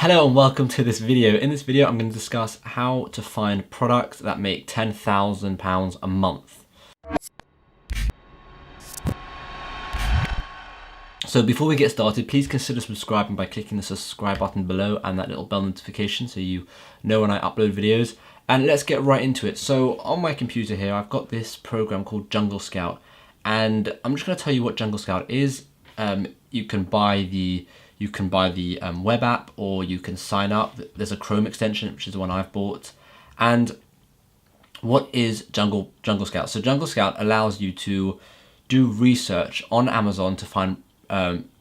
Hello and welcome to this video. In this video, I'm going to discuss how to find products that make £10,000 a month. So before we get started, please consider subscribing by clicking the subscribe button below and that little bell notification so you know when I upload videos. And let's get right into it. So on my computer here, I've got this program called Jungle Scout, and I'm just going to tell you what Jungle Scout is. You can buy the web app, or you can sign up. There's a Chrome extension, which is the one I've bought. And what is Jungle Scout? So Jungle Scout allows you to do research on Amazon to find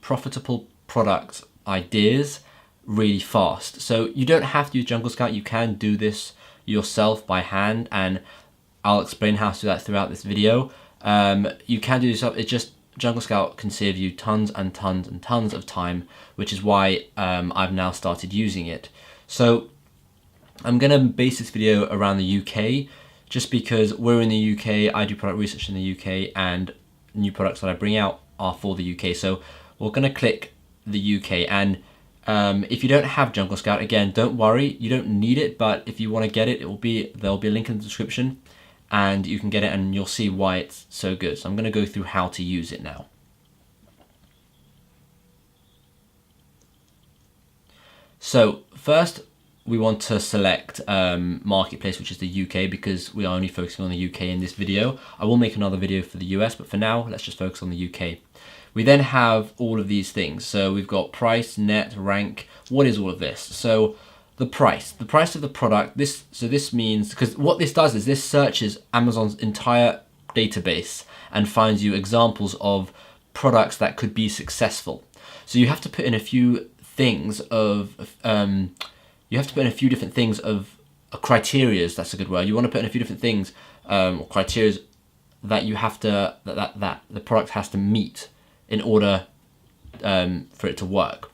profitable product ideas really fast. So you don't have to use Jungle Scout. You can do this yourself by hand, and I'll explain how to do that throughout this video. You can do this yourself. It's just Jungle Scout can save you tons and tons and tons of time, which is why I've now started using it. So I'm going to base this video around the UK, just because we're in the UK, I do product research in the UK, and new products that I bring out are for the UK. So we're going to click the UK, and if you don't have Jungle Scout, again, don't worry, you don't need it, but if you want to get it, there'll be a link in the description, and you can get it and you'll see why it's so good. So I'm going to go through how to use it now. So first we want to select Marketplace, which is the UK, because we are only focusing on the UK in this video. I will make another video for the US, but for now, let's just focus on the UK. We then have all of these things. So we've got price, net, rank. What is all of this? So the price of the product, this means, because what this does is this searches Amazon's entire database and finds you examples of products that could be successful. So you have to put in a few things of, different things of criterias, that's a good word. You want to put in a few different things, or criterias that you have to, that the product has to meet in order for it to work.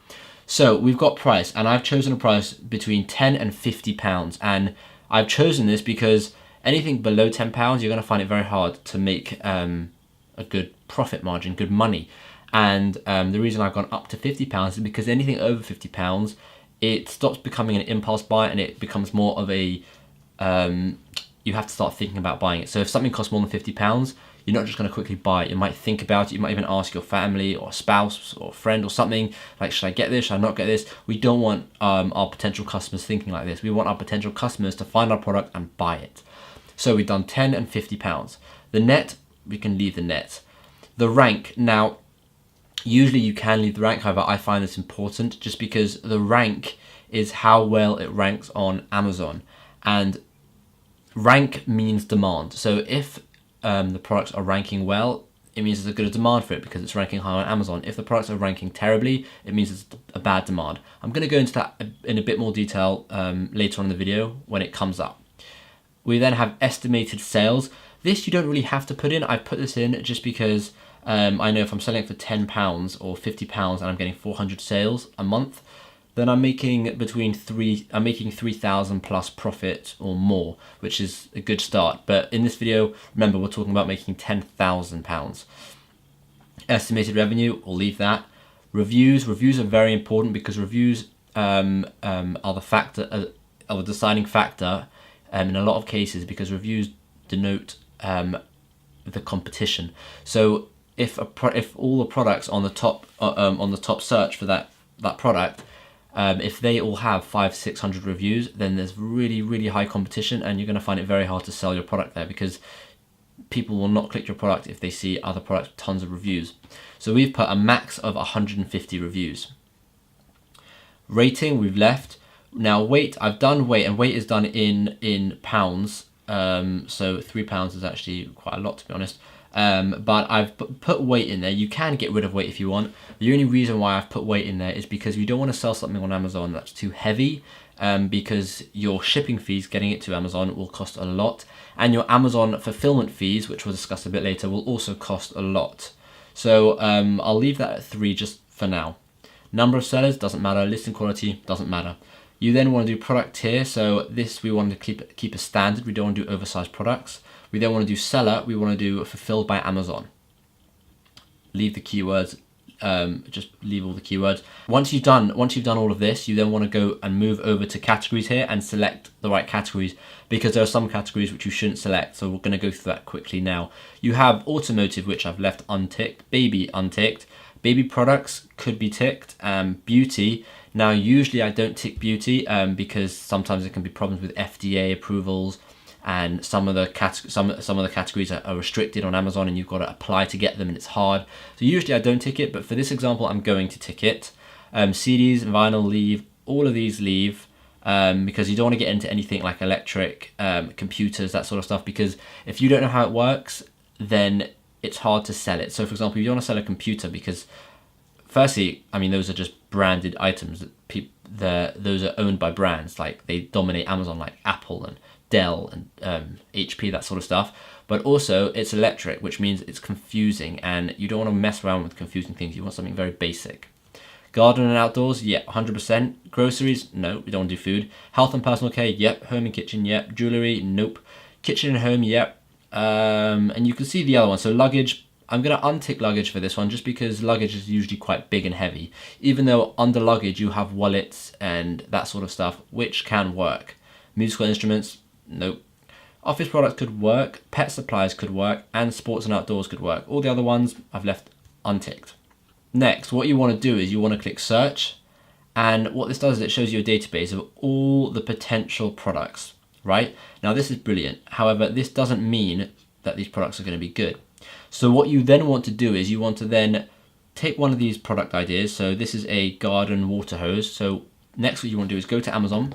So we've got price, and I've chosen a price between £10 and £50, and I've chosen this because anything below £10, you're going to find it very hard to make a good profit margin, good money. And the reason I've gone up to £50 is because anything over £50, it stops becoming an impulse buy, and it becomes more of a, you have to start thinking about buying it. So if something costs more than £50, you're not just going to quickly buy it. You might think about it. You might even ask your family or spouse or friend or something, like, should I get this? Should I not get this? We don't want our potential customers thinking like this. We want our potential customers to find our product and buy it. So we've done £10 and £50. The net, we can leave the net. The rank, now, usually you can leave the rank. However, I find this important just because the rank is how well it ranks on Amazon. And rank means demand. So if the products are ranking well, it means there's a good demand for it because it's ranking high on Amazon. If the products are ranking terribly, it means it's a bad demand. I'm going to go into that in a bit more detail later on in the video when it comes up. We then have estimated sales. This you don't really have to put in. I put this in just because I know if I'm selling it for £10 or £50 and I'm getting 400 sales a month, then I'm making £3,000 plus profit or more, which is a good start. But in this video, remember, we're talking about making £10,000. Estimated revenue, we'll leave that. Reviews are very important because reviews are the deciding factor in a lot of cases, because reviews denote the competition. So if all the products on the top search for that product, if they all have 500-600 reviews, then there's really high competition, and you're going to find it very hard to sell your product there because people will not click your product if they see other products with tons of reviews. So we've put a max of 150 reviews. Rating, we've left. Now weight, I've done weight, and weight is done in pounds. So £3 is actually quite a lot, to be honest. But I've put weight in there. You can get rid of weight if you want. The only reason why I've put weight in there is because you don't want to sell something on Amazon that's too heavy, because your shipping fees getting it to Amazon will cost a lot, and your Amazon fulfillment fees, which we'll discuss a bit later, will also cost a lot. So I'll leave that at 3 just for now. Number of sellers doesn't matter. Listing quality doesn't matter. You then want to do product tier. So this we want to keep a standard. We don't want to do oversized products. We then want to do seller. We want to do fulfilled by Amazon. Leave the keywords just leave all the keywords. Once you've done all of this, you then want to go and move over to categories here and select the right categories, because there are some categories which you shouldn't select. So we're going to go through that quickly now. You have automotive, which I've left unticked, baby unticked, baby products could be ticked, beauty. Now usually I don't tick beauty because sometimes there can be problems with FDA approvals, and some of the categories are restricted on Amazon, and you've got to apply to get them, and it's hard. So usually I don't tick it, but for this example I'm going to tick it. CDs, vinyl, leave. All of these leave, because you don't want to get into anything like electric, computers, that sort of stuff, because if you don't know how it works, then it's hard to sell it. So for example, if you want to sell a computer, because firstly, I mean, those are just branded items that those are owned by brands, like they dominate Amazon, like Apple and Dell and HP, that sort of stuff. But also it's electric, which means it's confusing, and you don't want to mess around with confusing things. You want something very basic. Garden and outdoors, yep, 100%. Groceries, no, we don't want to do food. Health and personal care, yep. Home and kitchen, yep. Jewelry, nope. Kitchen and home, yep. And you can see the other one. So luggage, I'm going to untick luggage for this one, just because luggage is usually quite big and heavy, even though under luggage you have wallets and that sort of stuff, which can work. Musical instruments, nope. Office products could work, pet supplies could work, and sports and outdoors could work. All the other ones I've left unticked. Next, what you want to do is you want to click search, and what this does is it shows you a database of all the potential products, right? Now this is brilliant. However, this doesn't mean that these products are going to be good. So what you then want to do is you want to then take one of these product ideas. So this is a garden water hose. So next what you want to do is go to Amazon.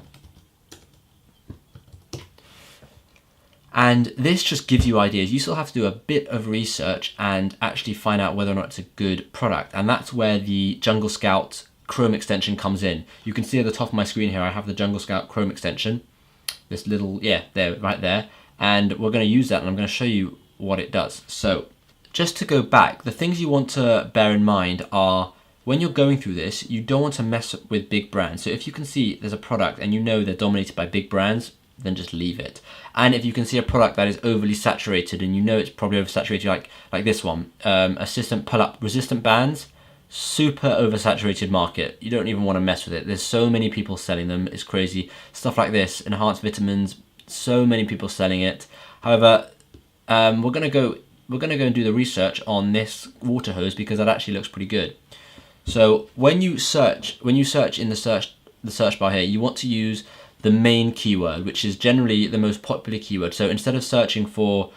And this just gives you ideas. You still have to do a bit of research and actually find out whether or not it's a good product. And that's where the Jungle Scout Chrome extension comes in. You can see at the top of my screen here, I have the Jungle Scout Chrome extension. This little, there, right there. And we're going to use that, and I'm going to show you what it does. So just to go back, the things you want to bear in mind are, when you're going through this, you don't want to mess with big brands. So if you can see there's a product and you know they're dominated by big brands, then just leave it. And if you can see a product that is overly saturated and you know it's probably oversaturated, like this one, assistant pull-up resistant bands, super oversaturated market. You don't even want to mess with it. There's so many people selling them, it's crazy. Stuff like this, enhanced vitamins, so many people selling it. However, we're gonna go and do the research on this water hose, because that actually looks pretty good. So when you search in the search bar here, you want to use the main keyword, which is generally the most popular keyword. So instead of searching for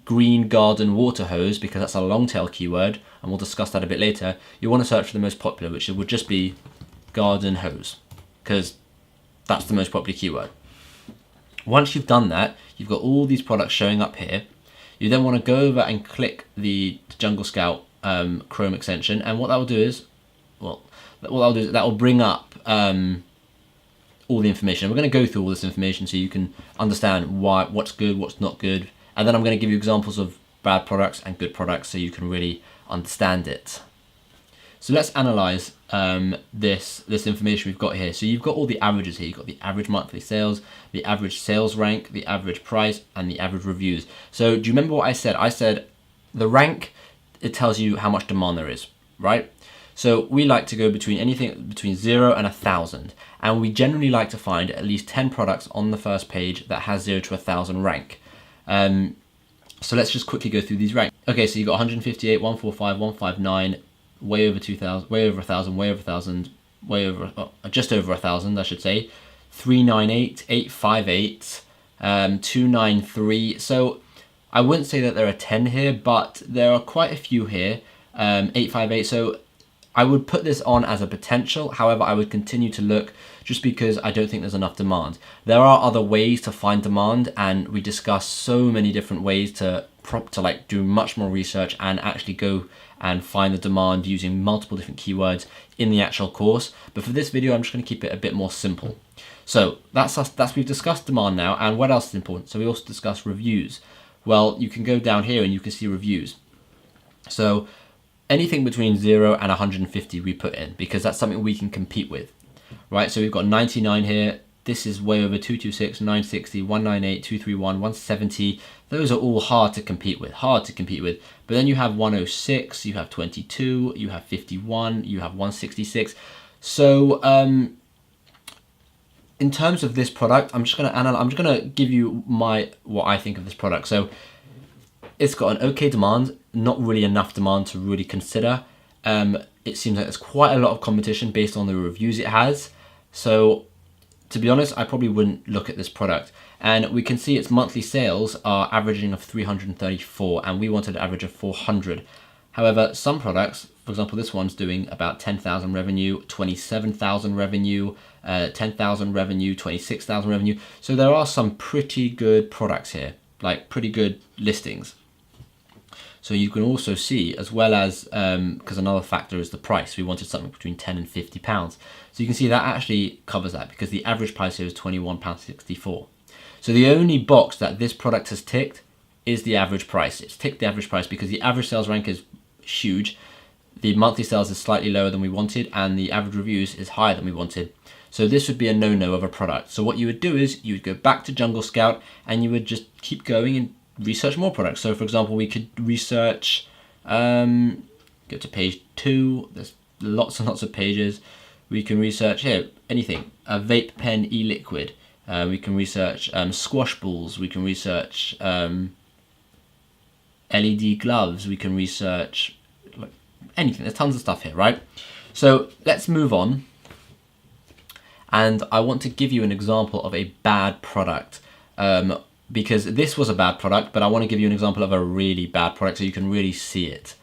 green garden water hose, because that's a long tail keyword, and we'll discuss that a bit later, you want to search for the most popular, which would just be garden hose, because that's the most popular keyword. Once you've done that, you've got all these products showing up here. You then want to go over and click the Jungle Scout Chrome extension, and what that will do is, that will bring up all the information. We're going to go through all this information so you can understand what's good, what's not good, and then I'm going to give you examples of bad products and good products so you can really understand it. So let's analyze this information we've got here. So you've got all the averages here. You've got the average monthly sales, the average sales rank, the average price, and the average reviews. So do you remember what I said? I said the rank, it tells you how much demand there is, right? So we like to go between anything between 0 and 1,000, and we generally like to find at least 10 products on the first page that has 0 to 1,000 rank. So let's just quickly go through these ranks. Okay, so you've got 158, 145, 159, way over 2,000, way over 1,000, way over 1,000, way over, just over 1,000, I should say. 398, 858, 293. So I wouldn't say that there are 10 here, but there are quite a few here. 858. So I would put this on as a potential. However, I would continue to look, just because I don't think there's enough demand. There are other ways to find demand, and we discuss so many different ways to like do much more research and actually go and find the demand using multiple different keywords in the actual course. But for this video, I'm just going to keep it a bit more simple. So we've discussed demand now, and what else is important? So we also discussed reviews. Well, you can go down here and you can see reviews. So anything between 0 and 150 we put in, because that's something we can compete with, right? So we've got 99 here, This is way over 226, 960, 198, 231, 170. Those are all hard to compete with, But then you have 106, you have 22, you have 51, you have 166. So in terms of this product, I'm just gonna give you what I think of this product. So it's got an okay demand, not really enough demand to really consider. It seems like there's quite a lot of competition based on the reviews it has. So to be honest, I probably wouldn't look at this product. And we can see its monthly sales are averaging of 334, and we wanted an average of 400. However, some products, for example, this one's doing about 10,000 revenue, 27,000 revenue, 10,000 revenue, 26,000 revenue. So there are some pretty good products here, like pretty good listings. So you can also see, as well as, because another factor is the price. We wanted something between 10 and 50 pounds. So you can see that actually covers that, because the average price here is £21.64. So the only box that this product has ticked is the average price. It's ticked the average price because the average sales rank is huge. The monthly sales is slightly lower than we wanted, and the average reviews is higher than we wanted. So this would be a no-no of a product. So what you would do is you would go back to Jungle Scout and you would just keep going and research more products. So for example, we could research, go to page 2, there's lots and lots of pages. We can research here, anything, a vape pen e-liquid. We can research squash balls. We can research LED gloves. We can research anything. There's tons of stuff here, right? So let's move on. And I want to give you an example of a bad product. Because this was a bad product, but I want to give you an example of a really bad product so you can really see it.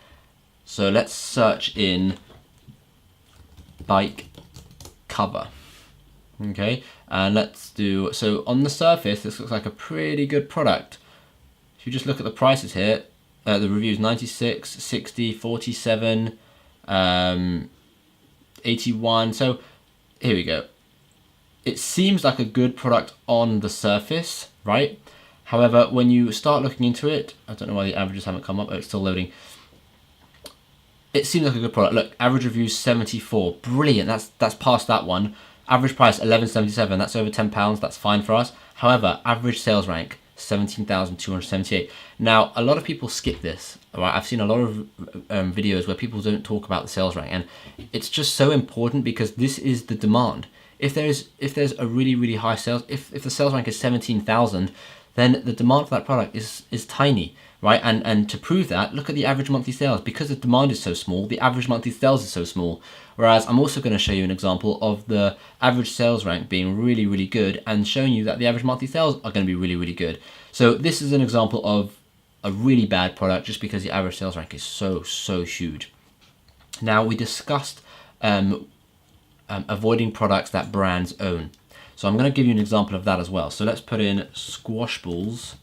So let's search in bike cover. Okay, and let's do, so on the surface, this looks like a pretty good product. If you just look at the prices here, the reviews 96, 60, 47, 81. So here we go. It seems like a good product on the surface, right? However, when you start looking into it, I don't know why the averages haven't come up. Oh, it's still loading. It seems like a good product. Look, average reviews 74. Brilliant. That's past that one. Average price 11.77. That's over £10. That's fine for us. However, average sales rank 17,278. Now, a lot of people skip this. Right? I've seen a lot of videos where people don't talk about the sales rank, and it's just so important because this is the demand. If there's a really high sales, if the sales rank is 17,000, then the demand for that product is tiny, right? And to prove that, look at the average monthly sales. Because the demand is so small, the average monthly sales is so small. Whereas I'm also going to show you an example of the average sales rank being really good, and showing you that the average monthly sales are going to be really good. So this is an example of a really bad product just because the average sales rank is so huge. Now, we discussed avoiding products that brands own. So I'm going to give you an example of that as well. So let's put in squash balls.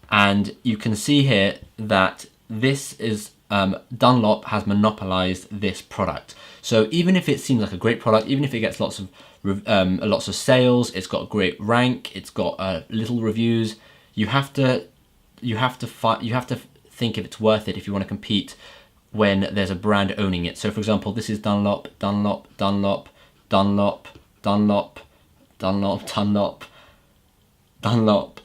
And you can see here that this is, Dunlop has monopolized this product. So even if it seems like a great product, even if it gets lots of sales, it's got a great rank, it's got little reviews, you have to think if it's worth it if you want to compete when there's a brand owning it. So for example, this is Dunlop.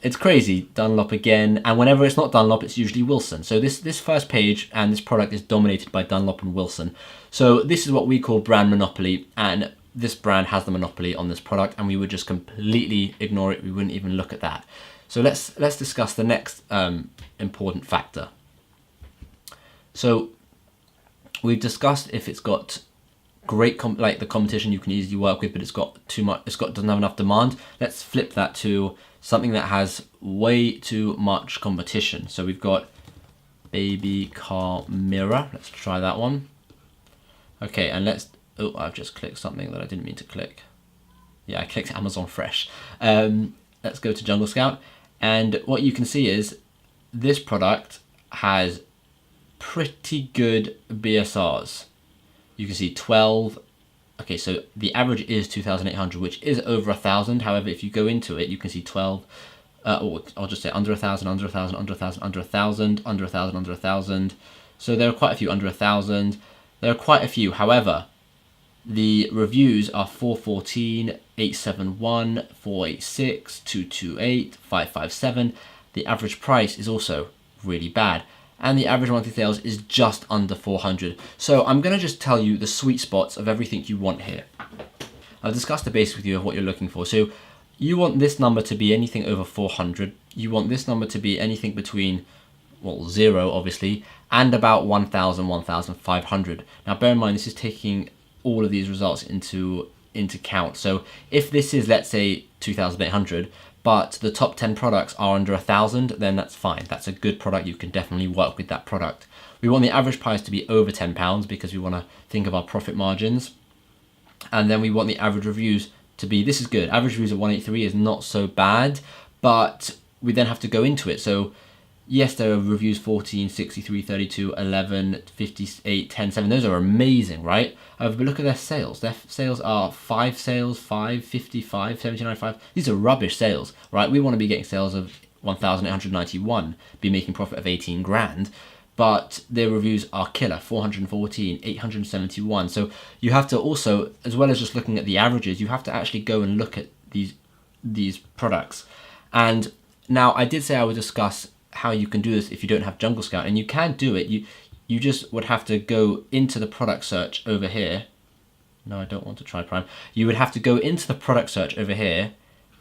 It's crazy. Dunlop again. And whenever it's not Dunlop, it's usually Wilson. So this first page and this product is dominated by Dunlop and Wilson. So this is what we call brand monopoly, and this brand has the monopoly on this product, and we would just completely ignore it. We wouldn't even look at that. So let's discuss the next important factor. So we've discussed if it's got great like the competition you can easily work with, but it's got too much, doesn't have enough demand. Let's flip that to something that has way too much competition. So we've got baby car mirror. Let's try that one. Okay, and I've just clicked something that I didn't mean to click. Yeah, I clicked Amazon Fresh. Let's go to Jungle Scout, and what you can see is this product has pretty good BSRs. You can see 12. Okay, so the average is 2,800, which is over 1,000. However, if you go into it, you can see 12. Or I'll just say under 1,000, under 1,000, under 1,000, under 1,000, under 1,000, under 1,000. So there are quite a few under 1,000. There are quite a few. However, The reviews are 414, 871, 486, 228, 557. The average price is also really bad. And the average monthly sales is just under 400. So I'm going to just tell you the sweet spots of everything you want here. I've discussed the basics with you of what you're looking for. So you want this number to be anything over 400. You want this number to be anything between, well, 0 obviously, and about 1,000, 1,500. Now bear in mind, this is taking all of these results into count. So if this is, let's say, 2,800, but the top 10 products are under 1,000, then that's fine. That's a good product. You can definitely work with that product. We want the average price to be over £10 because we want to think of our profit margins. And then we want the average reviews to be, this is good. Average reviews of 183 is not so bad, but we then have to go into it. So yes, there are reviews 14, 63, 32, 11, 58, 10, 7. Those are amazing, right? But look at their sales. Their sales are 5 sales, 5, 55, 79, 5. These are rubbish sales, right? We want to be getting sales of 1,891, be making profit of 18 grand. But their reviews are killer, 414, 871. So you have to also, as well as just looking at the averages, you have to actually go and look at these products. And now I did say I would discuss how you can do this if you don't have Jungle Scout, and you can do it. You just would have to go into the product search over here. No, I don't want to try Prime. You would have to go into the product search over here,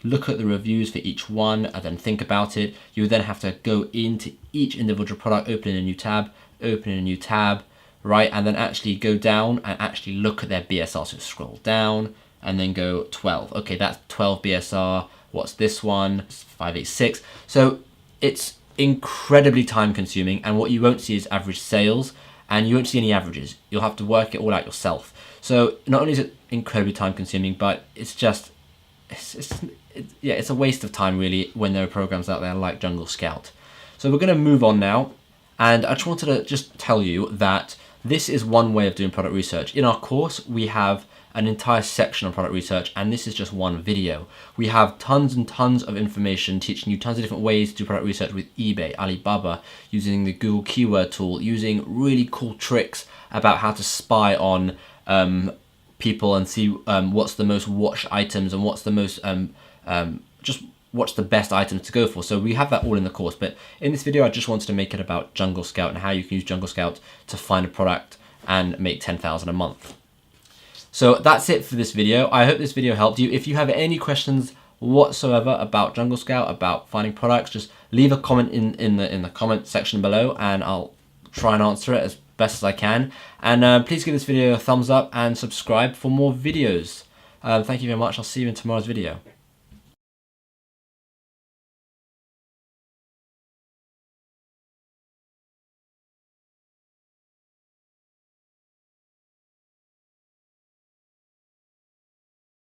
look at the reviews for each one, and then think about it. You would then have to go into each individual product, open a new tab, right? And then actually go down and actually look at their BSR. So scroll down and then go 12. Okay, that's 12 BSR. What's this one? 586. So it's incredibly time consuming, and what you won't see is average sales, and you won't see any averages. You'll have to work it all out yourself. So not only is it incredibly time consuming, but it's just, it's a waste of time really when there are programs out there like Jungle Scout. So we're going to move on now, and I just wanted to just tell you that this is one way of doing product research. In our course, we have an entire section on product research, and this is just one video. We have tons and tons of information teaching you tons of different ways to do product research with eBay, Alibaba, using the Google keyword tool, using really cool tricks about how to spy on people and see what's the most watched items and what's the most just what's the best items to go for. So we have that all in the course, but in this video I just wanted to make it about Jungle Scout and how you can use Jungle Scout to find a product and make 10,000 a month. So that's it for this video. I hope this video helped you. If you have any questions whatsoever about Jungle Scout, about finding products, just leave a comment in the comment section below, and I'll try and answer it as best as I can. And please give this video a thumbs up and subscribe for more videos. Thank you very much. I'll see you in tomorrow's video.